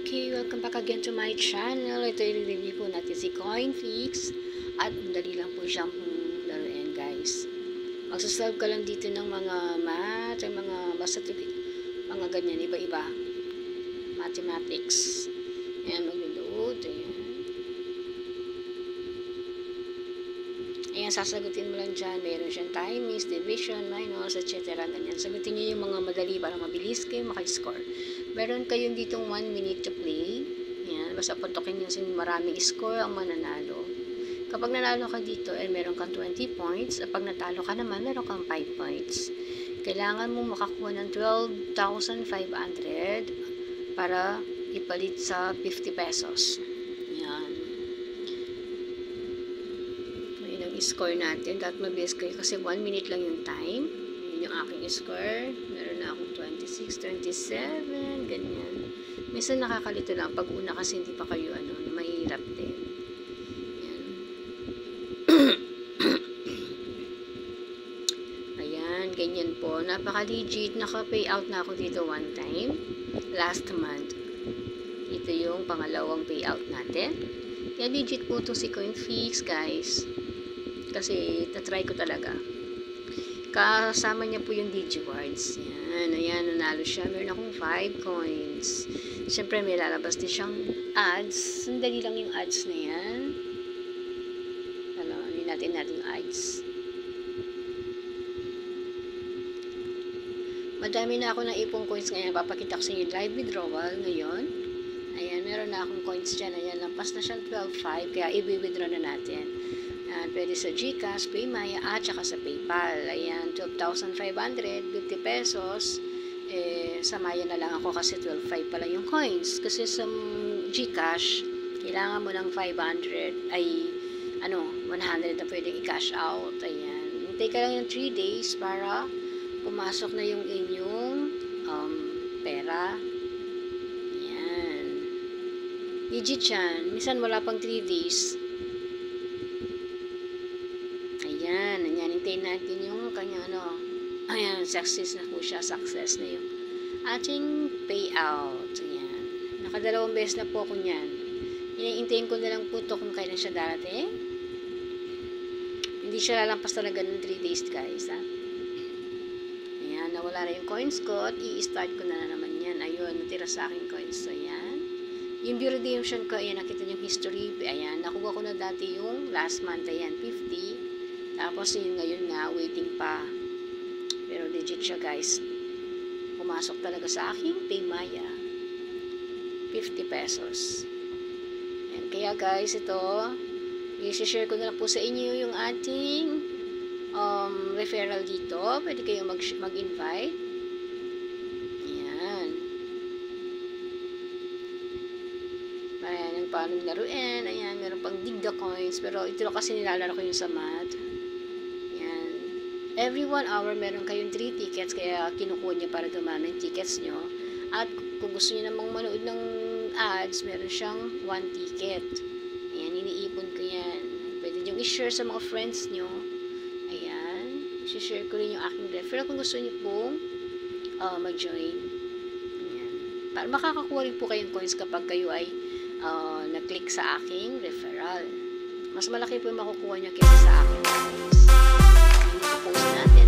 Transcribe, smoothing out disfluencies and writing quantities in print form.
Okay, welcome back again to my channel. Ito i-review po natin si CoinFlix at dali lang po siyang laruin, guys. Magsasolve ka lang dito ng mga math, basta mga ganyan, iba-iba. Mathematics. Ayan, mag-load. Ayan, sasagutin mo lang dyan. Meron siyang timings, division, minus, etc. Ganyan. Sagutin niyo yung mga madali para mabilis kayo makiscore. Meron kayong ditong 1 minute to play. Ayan, basta putokin yung maraming score ang mananalo. Kapag nanalo ka dito, meron kang 20 points. At pag natalo ka naman, meron kang 5 points. Kailangan mo makakuha ng 12,500 para ipalit sa 50 pesos. Ayan. Yun ang score natin. Dapat mabilis kayo kasi 1 minute lang yung time. Yun yung aking score. Meron na akong 26, 27, ganyan. Minsan nakakalito lang pag una kasi hindi pa kayo mahirap din. Ayan. Ayan, ganyan po. Napaka-legit. Naka-payout na ako dito one time. Last month. Ito yung pangalawang payout natin. Yan, legit po itong si CoinFlix, guys. Kasi tatry ko talaga. Kasama niya po yung DigiWards. Yan, ayan, nanalo siya. Meron akong 5 coins. Siyempre, may lalabas din siyang ads. Sandali lang yung ads na yan. Natin ads. Madami na ako ng ipong coins ngayon. Papakita ko sa inyo live withdrawal ngayon. Ayan, meron na akong coins dyan. Ayan, lampas na siyang 12.5. Kaya i-withdraw na natin. Ayan, pwede sa GCash, PayMaya, at saka sa PayPal. Ayan, 12,500, 50 pesos. Sa Maya na lang ako kasi 12.5 pala yung coins. Kasi sa GCash, kailangan mo ng 500, 100 na pwedeng i-cash out. Ayan. Hintay ka lang yung 3 days para pumasok na yung inyong pera. Ayan. Legit yan. Minsan wala pang 3 days. Ayan, hintayin natin yung kanyang ayan, success na po siya, success na yung ating payout. Ayan, nakadalawang beses na po ako niyan. Hintayin ko na lang po ito kung kailan siya darating. Hindi siya lalampas talaga ng 3 days, guys, ha. Ayan, nawala na yung coins ko at i-start ko na naman yan. Ayun, natira sa aking coins. So, ayan. Yung redemption ko, ayan, nakita niyo yung history. Ayan, nakuha ko na dati yung last month, ayan, 50. Tapos yung ngayon nga, waiting pa. Pero legit siya, guys. Pumasok talaga sa aking PayMaya. 50 pesos. Ayan, kaya guys, ito, i-share ko na lang po sa inyo yung ating referral dito. Pwede kayong mag-invite. Ayan. Ayan, ang paano laruin. Ayan, meron pang digda coins. Pero ito kasi nilalaro ko yung sa math. Every 1 hour, meron kayong 3 tickets, kaya kinukuha niya para dumami yung tickets nyo. At kung gusto niyo namang manood ng ads, meron siyang 1 ticket. Ayan, iniipon ko yan. Pwede nyo i-share sa mga friends nyo. Ayan, i-share ko rin yung aking referral kung gusto niyo pong mag-join. Ayan. Para makakakuha rin po kayong coins kapag kayo ay nag-click sa aking referral. Mas malaki po yung makukuha niya kaysa sa aking guys. Post natin